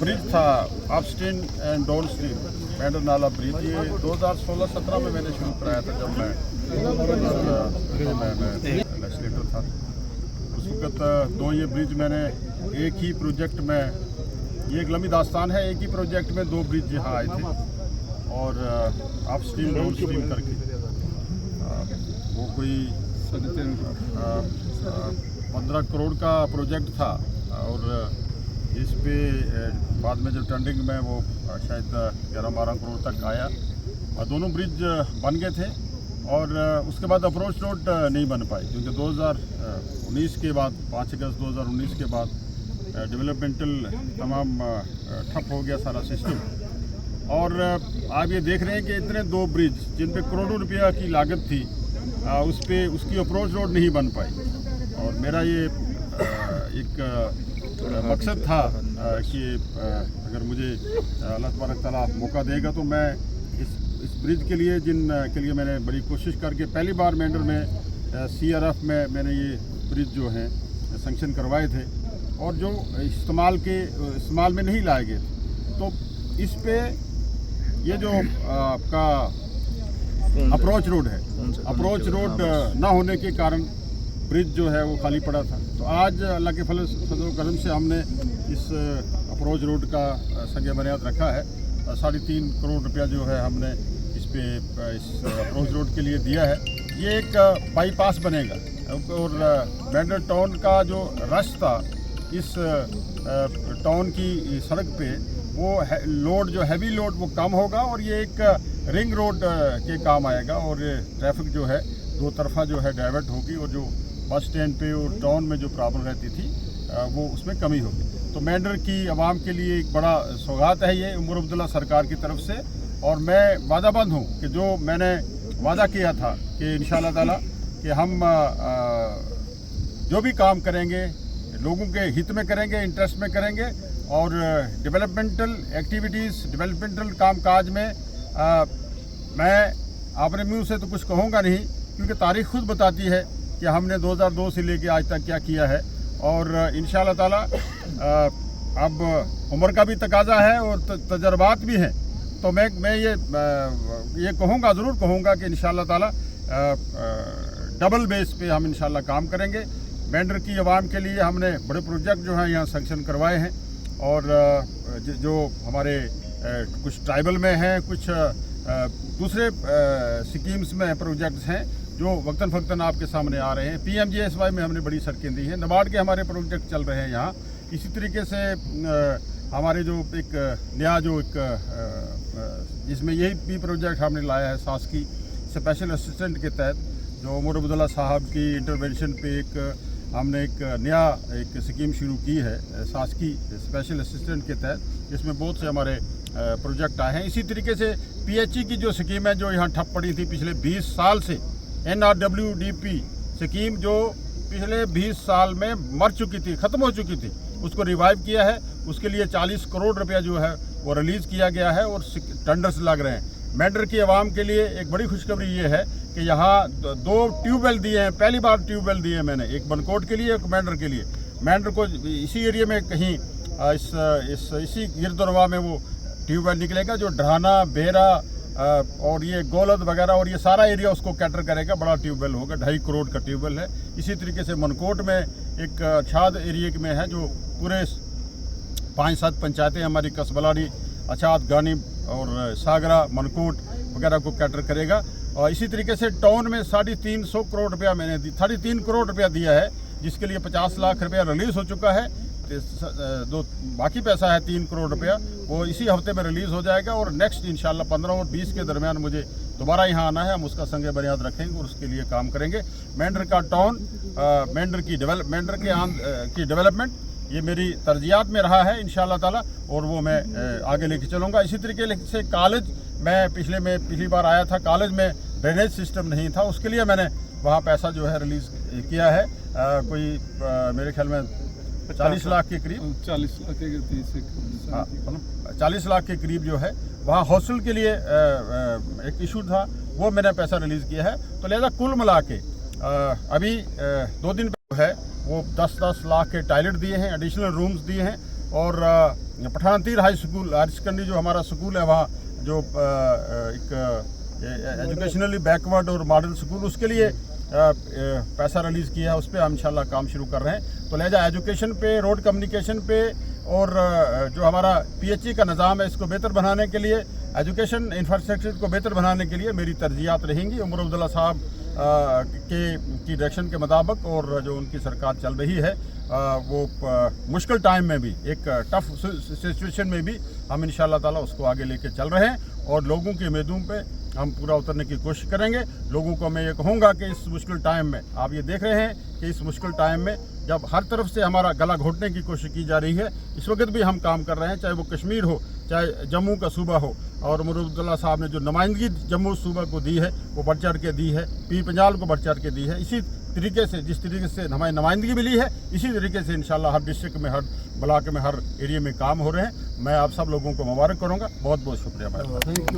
Bridge था upstream and down stream Mendhar नाला bridge, ये 2016-17 में मैंने शुरू कराया था जब मैं लेजिस्लेटर था। उस वक्त दो ये ब्रिज मैंने एक ही प्रोजेक्ट में, ये एक लंबी दास्तान है, एक ही प्रोजेक्ट में दो ब्रिज यहाँ आए थे और अपस्ट्रीम डाउन स्ट्रीम करके वो कोई 15 करोड़ का प्रोजेक्ट था और इस पे बाद में जो टेंडिंग में वो शायद 11-12 करोड़ तक आया और दोनों ब्रिज बन गए थे। और उसके बाद अप्रोच रोड नहीं बन पाई क्योंकि 2019 के बाद 5 अगस्त 2019 के बाद डेवलपमेंटल तमाम ठप हो गया सारा सिस्टम। और आप ये देख रहे हैं कि इतने दो ब्रिज जिन पे करोड़ों रुपया की लागत थी उस पे उसकी अप्रोच रोड नहीं बन पाई। और मेरा ये एक मकसद था कि अगर मुझे अल्लाह तबारक तआला मौका देगा तो मैं इस ब्रिज के लिए के लिए मैंने बड़ी कोशिश करके पहली बार मेंढर में CRF में मैंने ये ब्रिज जो हैं सैंक्शन करवाए थे और जो इस्तेमाल में नहीं लाए गए थे। तो इस पे ये जो आपका अप्रोच रोड है, अप्रोच रोड ना होने के कारण ब्रिज जो है वो खाली पड़ा था। तो आज अल्लाह के फजल करम से हमने इस अप्रोच रोड का संग बुनियाद रखा है। 3.5 करोड़ रुपया जो है हमने इस अप्रोच रोड के लिए दिया है। ये एक बाईपास बनेगा और मेंढर टाउन का जो रश था इस टाउन की सड़क पे वो लोड जो हैवी लोड वो कम होगा और ये एक रिंग रोड के काम आएगा और ट्रैफिक जो है दो तरफा जो है डाइवर्ट होगी और जो बस स्टैंड पे और टाउन में जो प्रॉब्लम रहती थी वो उसमें कमी होगी। तो मेंढर की आवाम के लिए एक बड़ा सौगात है ये उमर अब्दुल्ला सरकार की तरफ से। और मैं वादाबंद हूँ कि जो मैंने वादा किया था कि इंशाअल्लाह ताला कि हम जो भी काम करेंगे लोगों के हित में करेंगे, इंटरेस्ट में करेंगे और डेवलपमेंटल एक्टिविटीज़, डेवलपमेंटल कामकाज में मैं अपने मुँह से तो कुछ कहूँगा नहीं क्योंकि तारीख़ खुद बताती है कि हमने 2002 से लेके आज तक क्या किया है। और इंशाअल्लाह ताला अब उम्र का भी तकाजा है और तजर्बात भी हैं। तो मैं ये कहूँगा, ज़रूर कहूँगा कि इंशाअल्लाह ताला डबल बेस पे हम इंशाअल्लाह काम करेंगे। मेंढर की आवाम के लिए हमने बड़े प्रोजेक्ट जो हैं यहाँ सैंक्शन करवाए हैं और जो हमारे कुछ ट्राइबल में हैं, कुछ दूसरे स्कीम्स में प्रोजेक्ट्स हैं जो वक्तन फ़क्तन आपके सामने आ रहे हैं। PMGSY में हमने बड़ी सड़कें दी हैं, नाबार्ड के हमारे प्रोजेक्ट चल रहे हैं यहाँ। इसी तरीके से हमारे जो एक नया जो एक जिसमें यही भी प्रोजेक्ट हमने लाया है शासकी स्पेशल असिस्टेंट के तहत जो उमर अब्दुल्ला साहब की इंटरवेंशन पे हमने एक नया स्कीम शुरू की है शासकी स्पेशल असिस्टेंट के तहत, जिसमें बहुत से हमारे प्रोजेक्ट आए हैं। इसी तरीके से PHE की जो स्कीम है जो यहाँ ठप पड़ी थी पिछले 20 साल से, NRWDP स्कीम जो पिछले 20 साल में मर चुकी थी, ख़त्म हो चुकी थी, उसको रिवाइव किया है। उसके लिए 40 करोड़ रुपया जो है वो रिलीज़ किया गया है और टेंडर्स लग रहे हैं। मेंढर की आवाम के लिए एक बड़ी खुशखबरी ये है कि यहाँ 2 ट्यूबवेल दिए हैं, पहली बार ट्यूबवेल दिए हैं मैंने, एक बनकोट के लिए, एक मेंढर के लिए। मेंढर को इसी एरिया में कहीं इसी गिरदोरवा में वो ट्यूबवेल निकलेगा जो ढाना, बेरा और ये गोलद वगैरह और ये सारा एरिया उसको कैटर करेगा। बड़ा ट्यूबवेल होगा, 2.5 करोड़ का ट्यूबवेल है। इसी तरीके से मनकोट में एक अछाद एरिया में है जो पूरे 5-7 पंचायतें हमारी कसबलाड़ी, अछाद, गानी और सागरा, मनकोट वगैरह को कैटर करेगा। और इसी तरीके से टाउन में 350 करोड़ रुपया मैंने 3.5 करोड़ रुपया दिया है, जिसके लिए 50 लाख रुपया रिलीज़ हो चुका है। बाकी पैसा है 3 करोड़ रुपया, वो इसी हफ्ते में रिलीज़ हो जाएगा और नेक्स्ट इंशाल्लाह 15 और 20 के दरमियान मुझे दोबारा यहाँ आना है। हम उसका संग बुनियाद रखेंगे और उसके लिए काम करेंगे। मेंढर का टाउन, मेंढर की डेवलपमेंट ये मेरी तरजीहात में रहा है इंशाअल्लाह ताला और वो मैं आगे लेके चलूँगा। इसी तरीके से कॉलेज मैं पिछली बार आया था, कॉलेज में ड्रेनेज सिस्टम नहीं था, उसके लिए मैंने वहाँ पैसा जो है रिलीज़ किया है। कोई मेरे ख्याल में 40 लाख के करीब, 40 लाख के करीब जो है वहाँ हॉस्टल के लिए एक इशू था, वो मैंने पैसा रिलीज़ किया है। तो लिहाजा कुल मिला के अभी 2 दिन है वो 10-10 लाख के टॉयलेट दिए हैं, एडिशनल रूम्स दिए हैं और पठान तीर हाई स्कूल हायर सेकेंडरी जो हमारा स्कूल है वहाँ जो एक एजुकेशनली बैकवर्ड और मॉडल स्कूल उसके लिए पैसा रिलीज़ किया है, उस पर हम इंशाल्लाह काम शुरू कर रहे हैं। तो लिहाजा एजुकेशन पे, रोड कम्युनिकेशन पे और जो हमारा PHE का निज़ाम है इसको बेहतर बनाने के लिए, एजुकेशन इंफ्रास्ट्रक्चर को बेहतर बनाने के लिए मेरी तरजीहात रहेंगी। उमर अब्दुल्ला साहब की डायरेक्शन के मुताबिक और जो उनकी सरकार चल रही है वो मुश्किल टाइम में भी, एक टफ सिचुएशन में भी हम इंशाल्लाह ताला उसको आगे लेके चल रहे हैं और लोगों की उम्मीदों पे हम पूरा उतरने की कोशिश करेंगे। लोगों को मैं ये कहूँगा कि इस मुश्किल टाइम में, आप ये देख रहे हैं कि इस मुश्किल टाइम में जब हर तरफ से हमारा गला घोटने की कोशिश की जा रही है, इस वक्त भी हम काम कर रहे हैं, चाहे वो कश्मीर हो, चाहे जम्मू का सूबा हो। और उमर अब्दुल्ला साहब ने जो नुमाइंदगी जम्मू सूबा को दी है वो बढ़ चढ़ के दी है, पीर पंजाल को बढ़ चढ़ के दी है। इसी तरीके से, जिस तरीके से हमारी नुमाइंदगी मिली है, इसी तरीके से इंशाल्लाह हर डिस्ट्रिक्ट में, हर ब्लॉक में, हर एरिया में काम हो रहे हैं। मैं आप सब लोगों को मुबारक करूँगा। बहुत बहुत शुक्रिया।